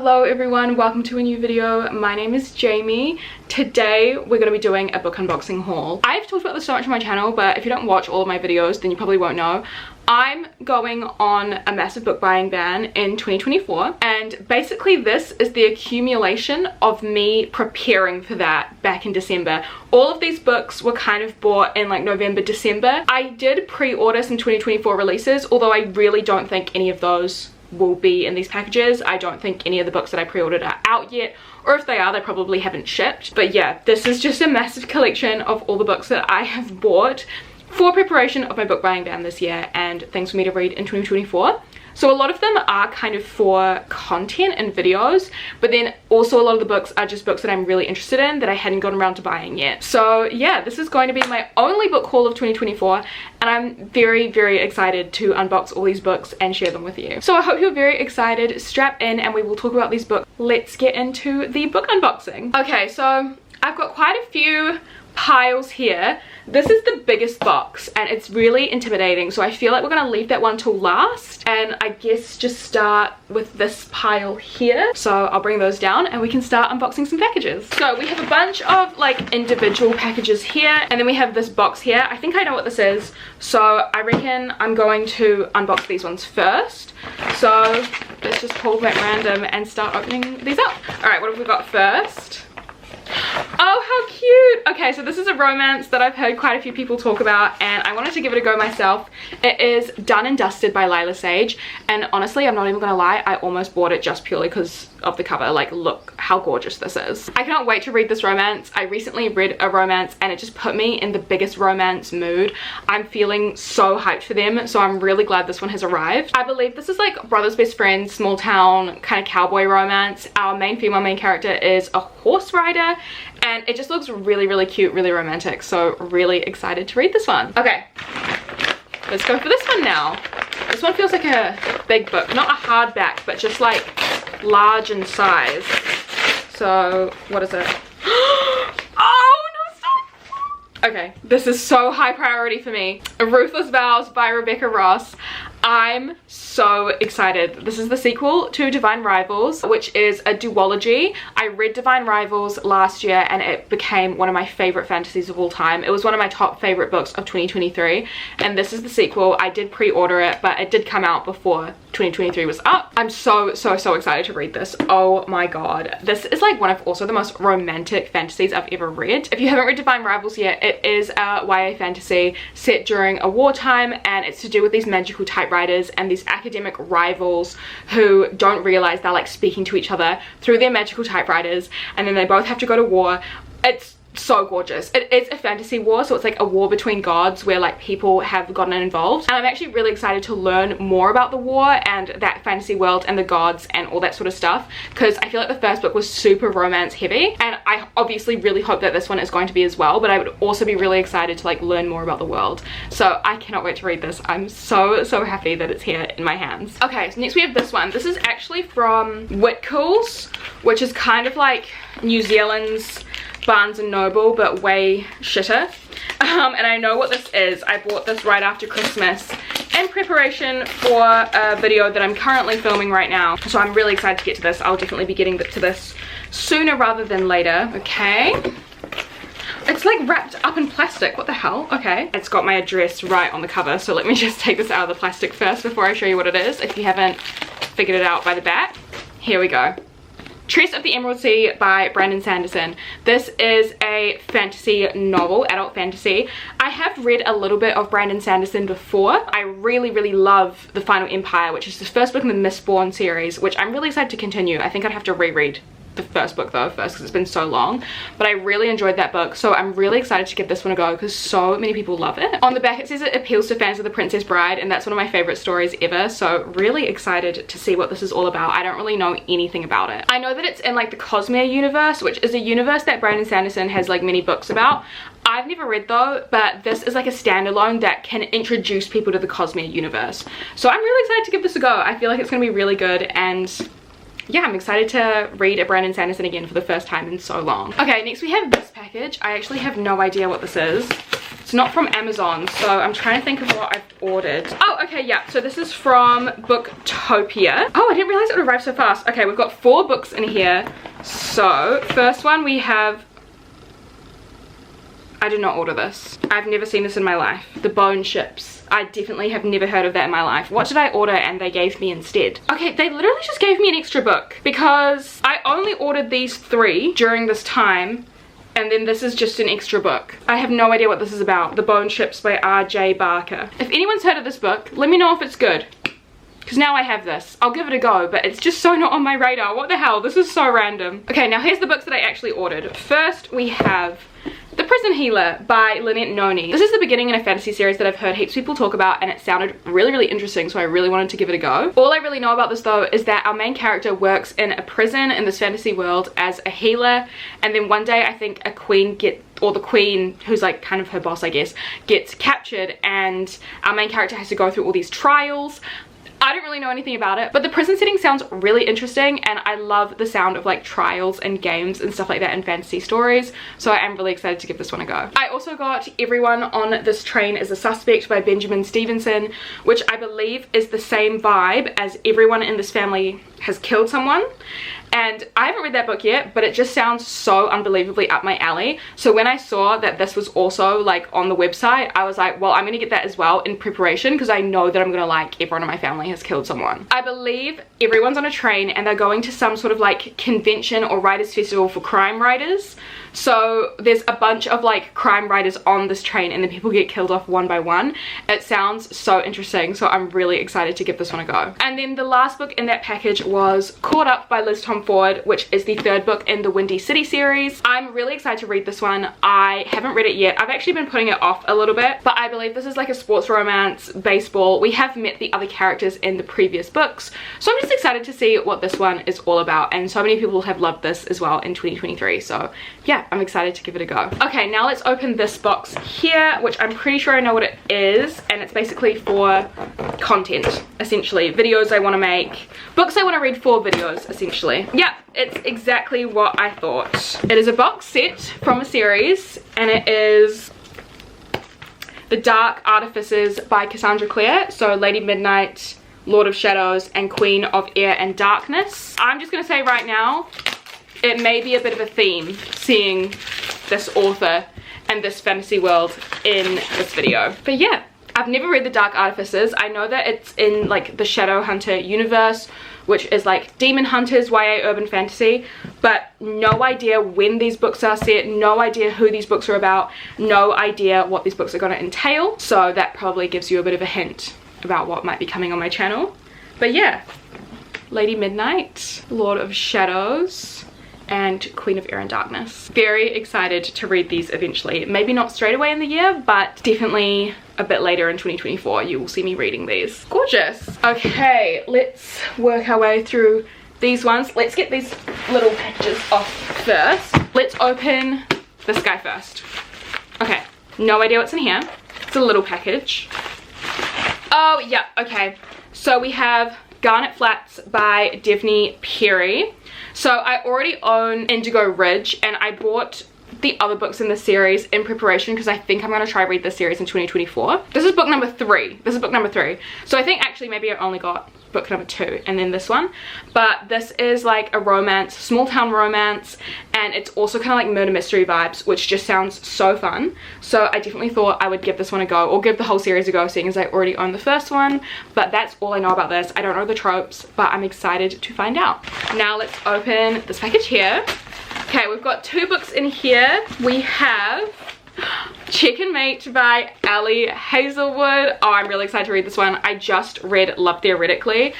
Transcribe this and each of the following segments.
Hello everyone, welcome to a new video. My name is Jamie. Today we're going to be doing a book unboxing haul. I've talked about this so much on my channel, but if you don't watch all of my videos then you probably won't know. I'm going on a massive book buying ban in 2024, and basically this is the accumulation of me preparing for that back in December. All of these books were kind of bought in like November, December. I did pre-order some 2024 releases, although I really don't think any of those will be in these packages. I don't think any of the books that I pre-ordered are out yet, or if they are, they probably haven't shipped. But yeah, this is just a massive collection of all the books that I have bought for preparation of my book buying ban this year and things for me to read in 2024. So a lot of them are kind of for content and videos, but then also a lot of the books are just books that I'm really interested in that I hadn't gotten around to buying yet. So yeah, this is going to be my only book haul of 2024, and I'm very, very excited to unbox all these books and share them with you. So I hope you're very excited. Strap in and we will talk about these books. Let's get into the book unboxing. Okay, so I've got quite a few piles here. This is the biggest box and it's really intimidating, so I feel like we're gonna leave that one till last and I guess just start with this pile here. So I'll bring those down and we can start unboxing some packages. So we have a bunch of like individual packages here, and then we have this box here. I think I know what this is, so I reckon I'm going to unbox these ones first. So let's just pull that random and start opening these up. All right, what have we got first? Oh, how cute! Okay, so this is a romance that I've heard quite a few people talk about and I wanted to give it a go myself. It is Done and Dusted by Lila Sage, and honestly, I'm not even gonna lie, I almost bought it just purely because of the cover. Like, look how gorgeous this is. I cannot wait to read this romance. I recently read a romance and it just put me in the biggest romance mood. I'm feeling so hyped for them, so I'm really glad this one has arrived. I believe this is like brothers best friends, small town kind of cowboy romance. Our main female main character is a horse rider and it just looks really, really cute, really romantic, so really excited to read this one. Okay, let's go for this one now. This one feels like a big book, not a hardback, but just like large in size. So what is it? Oh no, stop! Okay, this is so high priority for me. Ruthless Vows by Rebecca Ross. I'm so excited. This is the sequel to Divine Rivals, which is a duology. I read Divine Rivals last year and it became one of my favorite fantasies of all time. It was one of my top favorite books of 2023, and this is the sequel. I did pre-order it, but it did come out before 2023 was up. I'm so excited to read this. Oh my god. This is like one of also the most romantic fantasies I've ever read. If you haven't read Divine Rivals yet, it is a YA fantasy set during a wartime, and it's to do with these magical typewriters and these academic rivals who don't realize they're like speaking to each other through their magical typewriters, and then they both have to go to war. It's so gorgeous. It is a fantasy war, so it's like a war between gods where like people have gotten involved, and I'm actually really excited to learn more about the war and that fantasy world and the gods and all that sort of stuff, because I feel like the first book was super romance heavy, and I obviously really hope that this one is going to be as well, but I would also be really excited to like learn more about the world. So I cannot wait to read this. I'm so happy that it's here in my hands. Okay, so next we have this one. This is actually from Whitcoulls, which is kind of like New Zealand's Barnes and Noble, but way shitter. And I know what this is. I bought this right after Christmas in preparation for a video that I'm currently filming right now, so I'm really excited to get to this. I'll definitely be getting to this sooner rather than later. Okay, it's like wrapped up in plastic. What the hell? Okay, it's got my address right on the cover, so let me just take this out of the plastic first before I show you what it is, if you haven't figured it out by the back. Here we go. Tress of the Emerald Sea by Brandon Sanderson. This is a fantasy novel, adult fantasy. I have read a little bit of Brandon Sanderson before. I really love The Final Empire, which is the first book in the Mistborn series, which I'm really excited to continue. I think I'd have to reread the first book though first because it's been so long, but I really enjoyed that book, so I'm really excited to give this one a go because so many people love it. On the back it says it appeals to fans of The Princess Bride, and that's one of my favorite stories ever, so really excited to see what this is all about. I don't really know anything about it. I know that it's in like the Cosmere universe, which is a universe that Brandon Sanderson has like many books about. I've never read though, but this is like a standalone that can introduce people to the Cosmere universe, so I'm really excited to give this a go. I feel like it's gonna be really good, and yeah, I'm excited to read a Brandon Sanderson again for the first time in so long. Okay, next we have this package. I actually have no idea what this is. It's not from Amazon, so I'm trying to think of what I've ordered. Oh, okay, yeah. So this is from Booktopia. Oh, I didn't realize it would arrive so fast. Okay, we've got 4 books in here. So, first one we have... I did not order this. I've never seen this in my life. The Bone Ships. I definitely have never heard of that in my life. What did I order and they gave me instead? Okay, they literally just gave me an extra book because I only ordered these 3 during this time. And then this is just an extra book. I have no idea what this is about. The Bone Ships by R.J. Barker. If anyone's heard of this book, let me know if it's good. Because now I have this. I'll give it a go, but it's just so not on my radar. What the hell? This is so random. Okay, now here's the books that I actually ordered. First, we have The Prison Healer by Lynette Noni. This is the beginning in a fantasy series that I've heard heaps of people talk about, and it sounded really, really interesting, so I really wanted to give it a go. All I really know about this though is that our main character works in a prison in this fantasy world as a healer, and then one day I think a queen or the queen, who's like kind of her boss I guess, gets captured, and our main character has to go through all these trials. I don't really know anything about it, but the prison setting sounds really interesting, and I love the sound of like trials and games and stuff like that in fantasy stories, so I am really excited to give this one a go. I also got Everyone on This Train is a Suspect by Benjamin Stevenson, which I believe is the same vibe as Everyone in This Family Has Killed Someone. And I haven't read that book yet, but it just sounds so unbelievably up my alley. So when I saw that this was also like on the website, I was like, well, I'm gonna get that as well in preparation because I know that I'm gonna like Everyone in My Family Has Killed Someone. I believe everyone's on a train and they're going to some sort of like convention or writers festival for crime writers. So there's a bunch of like crime writers on this train and then people get killed off one by one. It sounds so interesting, so I'm really excited to give this one a go. And then the last book in that package was Caught Up by Liz Tom Ford, which is the 3rd book in the Windy City series. I'm really excited to read this one. I haven't read it yet. I've actually been putting it off a little bit, but I believe this is like a sports romance, baseball. We have met the other characters in the previous books, so I'm just excited to see what this one is all about, and so many people have loved this as well in 2023, so yeah, I'm excited to give it a go. Okay, now let's open this box here, which I'm pretty sure I know what it is, and it's basically for content, essentially. Videos I want to make, books I want to read for videos, essentially. Yeah, it's exactly what I thought. It is a box set from a series, and it is The Dark Artifices by Cassandra Clare, so Lady Midnight, Lord of Shadows, and Queen of Air and Darkness. I'm just gonna say right now, it may be a bit of a theme seeing this author and this fantasy world in this video. But yeah, I've never read The Dark Artifices. I know that it's in like the Shadowhunter universe, which is like demon hunters, YA urban fantasy, but no idea when these books are set, no idea who these books are about, no idea what these books are going to entail. So that probably gives you a bit of a hint about what might be coming on my channel. But yeah, Lady Midnight, Lord of Shadows, and Queen of Air and Darkness. Very excited to read these eventually. Maybe not straight away in the year, but definitely a bit later in 2024 you will see me reading these. Gorgeous. Okay, let's work our way through these ones. Let's get these little packages off first. Let's open this guy first. Okay, no idea what's in here. It's a little package. Oh yeah, okay. So we have Garnet Flats by Devney Perry. So I already own Indigo Ridge, and I bought the other books in the series in preparation because I think I'm going to try read this series in 2024. This is book number 3. This is book number 3. So I think actually maybe I only got book number 2 and then this one. But this is like a romance, small town romance, and it's also kind of like murder mystery vibes, which just sounds so fun. So I definitely thought I would give this one a go, or give the whole series a go, seeing as I already own the first one. But that's all I know about this. I don't know the tropes, but I'm excited to find out. Now let's open this package here. Okay, we've got 2 books in here. We have Chicken Mate by Ali Hazelwood. Oh, I'm really excited to read this one. I just read Love Theoretically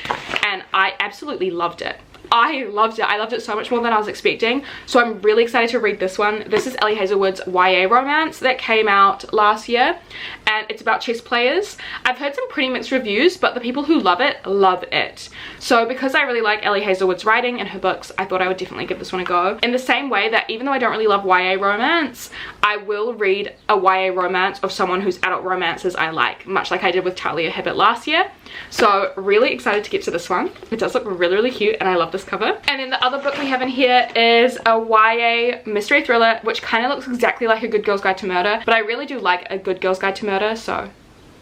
and I absolutely loved it. I loved it. I loved it so much more than I was expecting. So I'm really excited to read this one. This is Ali Hazelwood's YA romance that came out last year, and it's about chess players. I've heard some pretty mixed reviews, but the people who love it, love it. So because I really like Ali Hazelwood's writing and her books, I thought I would definitely give this one a go. In the same way that even though I don't really love YA romance, I will read a YA romance of someone whose adult romances I like, much like I did with Talia Hibbert last year. So really excited to get to this one. It does look really, really cute, and I love the this cover. And then the other book we have in here is a YA mystery thriller, which kind of looks exactly like A Good Girl's Guide to Murder, but I really do like A Good Girl's Guide to Murder, so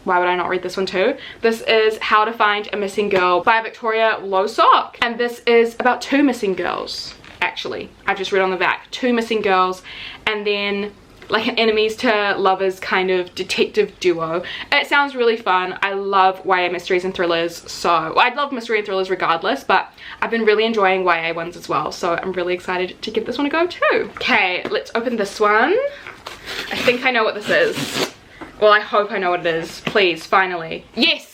why would I not read this one too? This is How to Find a Missing Girl by Victoria Losock, and this is about 2 missing girls. Actually, I've just read on the back, 2 missing girls, and then like an enemies to lovers kind of detective duo. It sounds really fun. I love YA mysteries and thrillers, so I love mystery and thrillers regardless, but I've been really enjoying YA ones as well, so I'm really excited to give this one a go too. Okay, let's open this one. I think I know what this is. Well, I hope I know what it is. Please, finally. Yes!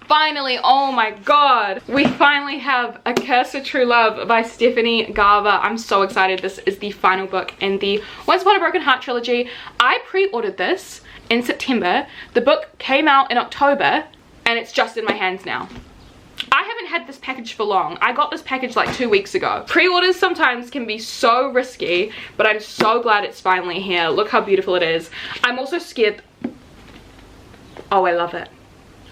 Finally, oh my god. We finally have A Curse of True Love by Stephanie Garber. I'm so excited. This is the final book in the Once Upon a Broken Heart trilogy. I pre-ordered this in September. The book came out in October, and it's just in my hands now. I haven't had this package for long. I got this package like 2 weeks ago. Pre-orders sometimes can be so risky, but I'm so glad it's finally here. Look how beautiful it is. I'm also scared. Oh, I love it.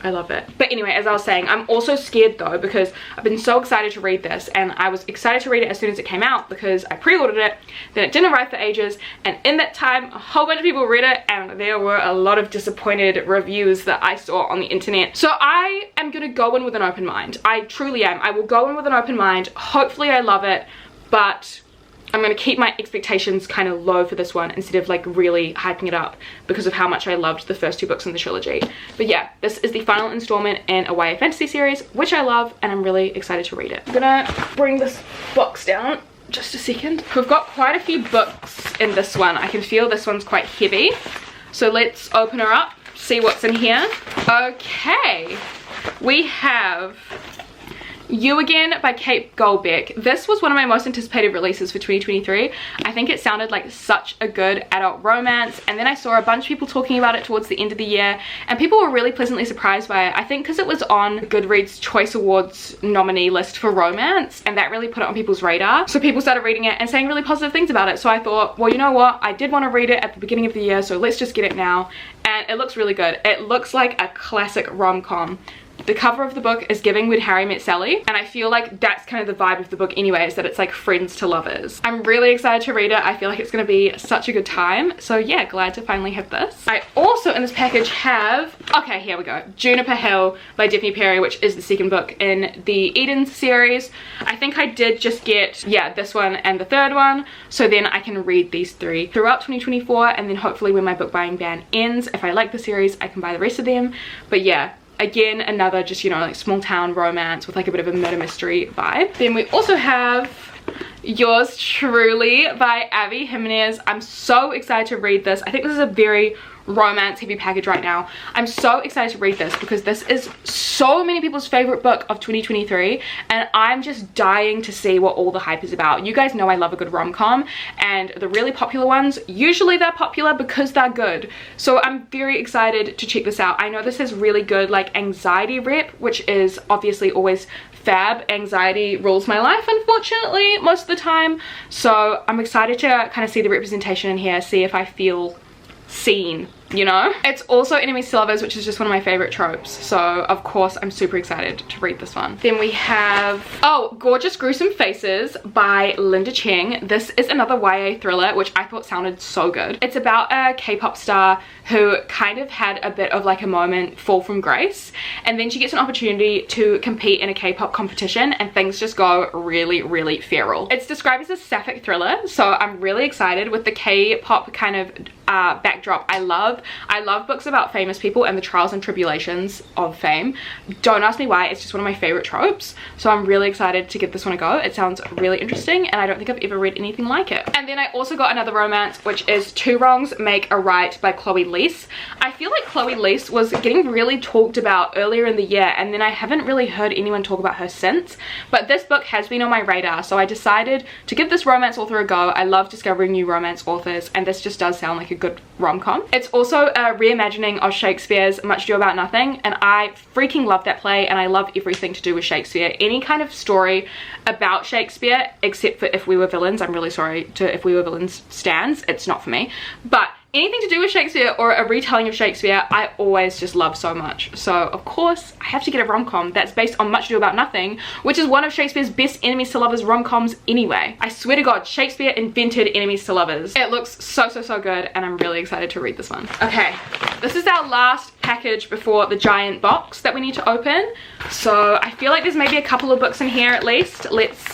I love it. But anyway, as I was saying, I'm also scared though, because I've been so excited to read this, and I was excited to read it as soon as it came out because I pre-ordered it, then it didn't arrive for ages, and in that time a whole bunch of people read it and there were a lot of disappointed reviews that I saw on the internet. So I am gonna go in with an open mind. I truly am. I will go in with an open mind. Hopefully I love it, but I'm going to keep my expectations kind of low for this one instead of like really hyping it up because of how much I loved the first 2 books in the trilogy. But yeah, this is the final installment in a YA fantasy series, which I love, and I'm really excited to read it. I'm gonna bring this box down just a second. We've got quite a few books in this one. I can feel this one's quite heavy. So let's open her up, see what's in here. Okay, we have You Again by Kate Goldbeck. This was one of my most anticipated releases for 2023. I think it sounded like such a good adult romance, and then I saw a bunch of people talking about it towards the end of the year, and people were really pleasantly surprised by it. I think because it was on Goodreads Choice Awards nominee list for romance, and that really put it on people's radar. So people started reading it and saying really positive things about it. So I thought, well, you know what? I did want to read it at the beginning of the year, so let's just get it now. And it looks really good. It looks like a classic rom-com. The cover of the book is giving When Harry Met Sally, and I feel like that's kind of the vibe of the book anyways, that it's like friends to lovers. I'm really excited to read it. I feel like it's going to be such a good time. So yeah, glad to finally have this. I also in this package have, okay, here we go, Juniper Hill by Daphne Perry, which is the 2nd book in the Eden series. I think I did just get, yeah, this one and the 3rd one, so then I can read these 3 throughout 2024, and then hopefully when my book buying ban ends, if I like the series, I can buy the rest of them. But yeah, again, another just, you know, like small town romance with like a bit of a murder mystery vibe. Then we also have Yours Truly by Abby Jimenez. I'm so excited to read this. I think this is a very romance heavy package right now. I'm so excited to read this because this is so many people's favorite book of 2023, and I'm just dying to see what all the hype is about. You guys know I love a good rom-com, and the really popular ones, usually they're popular because they're good. So I'm very excited to check this out. I know this has really good like anxiety rep, which is obviously always fab. Anxiety rules my life, unfortunately, most of the time. So I'm excited to kind of see the representation in here, see if I feel seen, you know. It's also enemies to lovers, which is just one of my favorite tropes, so of course I'm super excited to read this one. Then we have, oh, Gorgeous Gruesome Faces by Linda Cheng. This is another YA thriller, which I thought sounded so good. It's about a K-pop star who kind of had a bit of like a moment fall from grace, and then she gets an opportunity to compete in a K-pop competition, and things just go really, really feral. It's described as a sapphic thriller, so I'm really excited with the K-pop kind of backdrop. I love books about famous people and the trials and tribulations of fame. Don't ask me why, it's just one of my favorite tropes, so I'm really excited to give this one a go. It sounds really interesting, and I don't think I've ever read anything like it. And then I also got another romance, which is Two Wrongs Make a Right by Chloe Leese. I feel like Chloe Leese was getting really talked about earlier in the year, and then I haven't really heard anyone talk about her since, but this book has been on my radar, so I decided to give this romance author a go. I love discovering new romance authors, and this just does sound like a good rom-com. It's also a reimagining of Shakespeare's Much Ado About Nothing, and I freaking love that play, and I love everything to do with Shakespeare. Any kind of story about Shakespeare, except for If We Were Villains. I'm really sorry to If We Were Villains stans, it's not for me, but anything to do with Shakespeare or a retelling of Shakespeare, I always just love so much. So of course I have to get a rom-com that's based on Much Ado About Nothing, which is one of Shakespeare's best enemies to lovers rom-coms anyway. I swear to God, Shakespeare invented enemies to lovers. It looks so good, and I'm really excited to read this one. Okay, this is our last package before the giant box that we need to open. So I feel like there's maybe a couple of books in here at least. Let's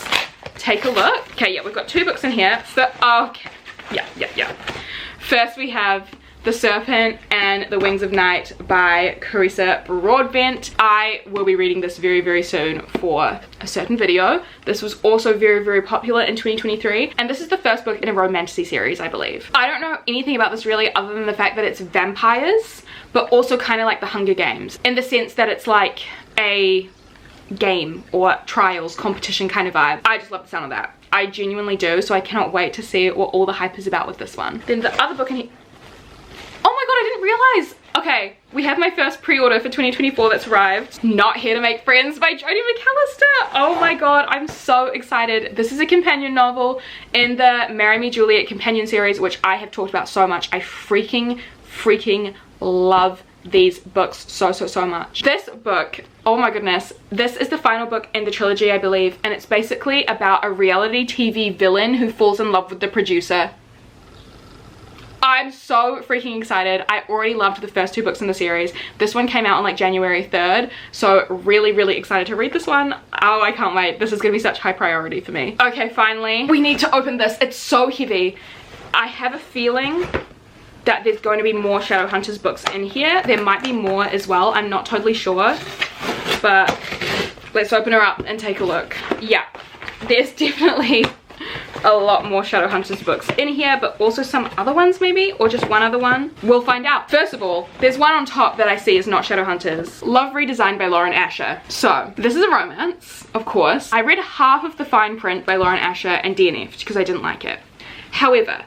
take a look. Okay, yeah, we've got 2 books in here. So, okay, yeah. First we have The Serpent and the Wings of Night by Carissa Broadbent. I will be reading this very soon for a certain video. This was also very popular in 2023, and this is the first book in a romantasy series, I believe. I don't know anything about this really other than the fact that it's vampires, but also kind of like the Hunger Games, in the sense that it's like a game or trials competition kind of vibe. I just love the sound of that. I genuinely do, so I cannot wait to see what all the hype is about with this one. Then the other book in here, oh my god, I didn't realize. Okay, we have my first pre-order for 2024 that's arrived. Not Here to Make Friends by Jodie McAllister. Oh my god, I'm so excited. This is a companion novel in the Marry Me Juliet companion series, which I have talked about so much. I freaking love these books so much. This book, oh my goodness, this is the final book in the trilogy, I believe, and it's basically about a reality TV villain who falls in love with the producer. I'm so freaking excited. I already loved the first 2 books in the series. This one came out on like January 3rd, so really excited to read this one. Oh, I can't wait. This is gonna be such high priority for me. Okay, finally, we need to open this. It's so heavy. I have a feeling that there's going to be more Shadowhunters books in here. There might be more as well. I'm not totally sure, but let's open her up and take a look. Yeah, there's definitely a lot more Shadowhunters books in here, but also some other ones maybe, or just one other one. We'll find out. First of all, there's one on top that I see is not Shadowhunters. Love Redesigned by Lauren Asher. So, this is a romance, of course. I read half of the fine print by Lauren Asher and DNF'd because I didn't like it. However,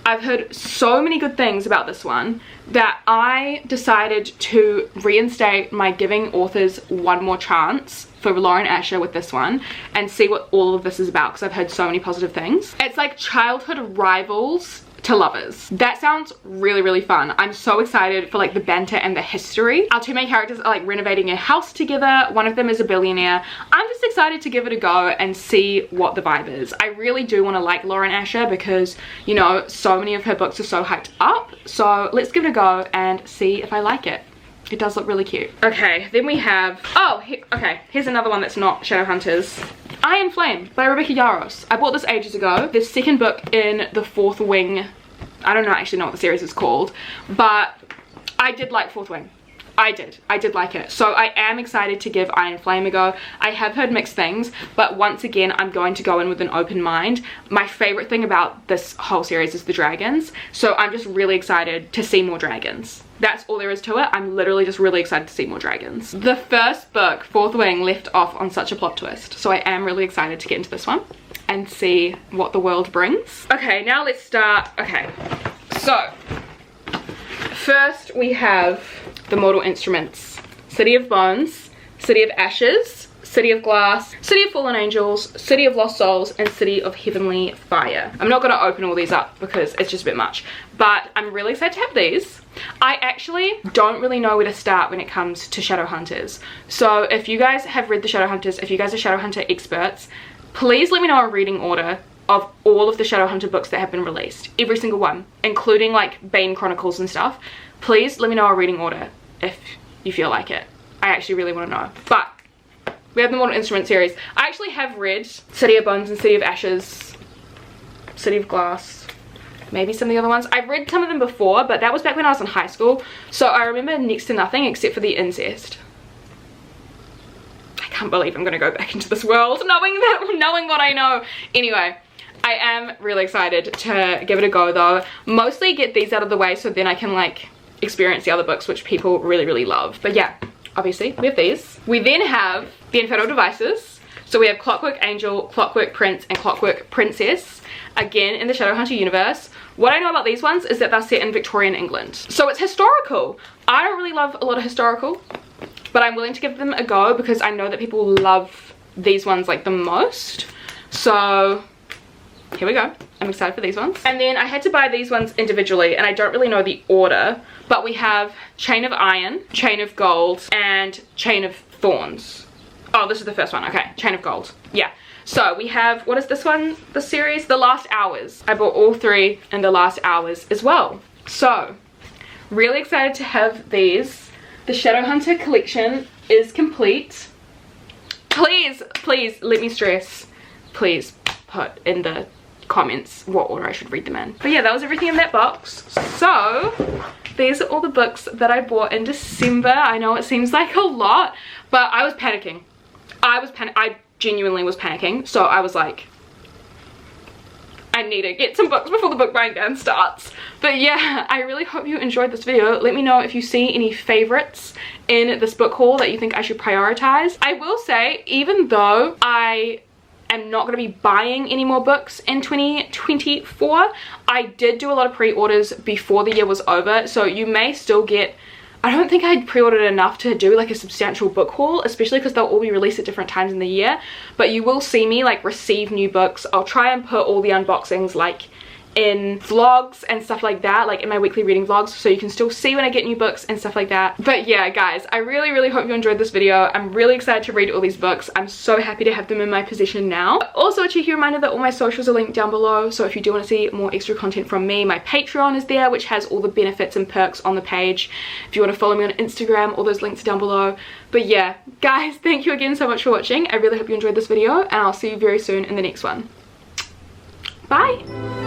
I've heard so many good things about this one that I decided to reinstate my giving authors one more chance for Lauren Asher with this one and see what all of this is about, because I've heard so many positive things. It's like childhood rivals to lovers. That sounds really fun. I'm so excited for like the banter and the history. Our 2 main characters are like renovating a house together. One of them is a billionaire. I'm just excited to give it a go and see what the vibe is. I really do want to like Lauren Asher because, you know, so many of her books are so hyped up. So let's give it a go and see if I like it. It does look really cute. Okay, then we have, okay, here's another one that's not Shadowhunters. Iron Flame by Rebecca Yarros. I bought this ages ago. The second book in the Fourth Wing. I don't actually know what the series is called, but I did like Fourth Wing. I did like it. So I am excited to give Iron Flame a go. I have heard mixed things, but once again, I'm going to go in with an open mind. My favorite thing about this whole series is the dragons. So I'm just really excited to see more dragons. That's all there is to it. I'm literally just really excited to see more dragons. The first book, Fourth Wing, left off on such a plot twist. So I am really excited to get into this one and see what the world brings. Okay, now let's start. Okay, so first we have the Mortal Instruments. City of Bones, City of Ashes, City of Glass, City of Fallen Angels, City of Lost Souls, and City of Heavenly Fire. I'm not going to open all these up because it's just a bit much, but I'm really excited to have these. I actually don't really know where to start when it comes to Shadowhunters. So if you guys have read the Shadowhunters, if you guys are Shadowhunter experts, please let me know a reading order of all of the Shadowhunter books that have been released. Every single one, including like Bane Chronicles and stuff. Please let me know a reading order if you feel like it. I actually really want to know. But we have the Mortal Instruments series. I actually have read City of Bones and City of Ashes, City of Glass, maybe some of the other ones. I've read some of them before, but that was back when I was in high school. So I remember next to nothing except for the incest. I can't believe I'm going to go back into this world knowing what I know. Anyway, I am really excited to give it a go though. Mostly get these out of the way so then I can like experience the other books which people really love. But yeah, obviously we have these. We then have the Infernal Devices. So we have Clockwork Angel, Clockwork Prince, and Clockwork Princess, again in the Shadowhunter universe. What I know about these ones is that they're set in Victorian England. So it's historical. I don't really love a lot of historical, but I'm willing to give them a go because I know that people love these ones like the most. So here we go. I'm excited for these ones. And then I had to buy these ones individually, and I don't really know the order, but we have Chain of Iron, Chain of Gold, and Chain of Thorns. Oh, this is the first one. Okay, Chain of Gold. Yeah. So we have, what is this one, the series? The Last Hours. I bought all 3 in The Last Hours as well. So, really excited to have these. The Shadowhunter collection is complete. Please, please let me stress. Please put in the comments what order I should read them in. But yeah, that was everything in that box. So these are all the books that I bought in December. I know it seems like a lot, but I was panicking. I genuinely was panicking. So I was like, I need to get some books before the book buying ban starts. But yeah, I really hope you enjoyed this video. Let me know if you see any favorites in this book haul that you think I should prioritize. I will say, even though I am not going to be buying any more books in 2024, I did do a lot of pre-orders before the year was over, so you may still get, I don't think I pre-ordered enough to do like a substantial book haul, especially because they'll all be released at different times in the year, but you will see me like receive new books. I'll try and put all the unboxings like in vlogs and stuff like that, like in my weekly reading vlogs, so you can still see when I get new books and stuff like that. But yeah, guys, I really hope you enjoyed this video. I'm really excited to read all these books. I'm so happy to have them in my possession now. Also, a cheeky reminder that all my socials are linked down below, so if you do want to see more extra content from me, my Patreon is there, which has all the benefits and perks on the page. If you want to follow me on Instagram, all those links are down below. But yeah, guys, thank you again so much for watching. I really hope you enjoyed this video, and I'll see you very soon in the next one. Bye!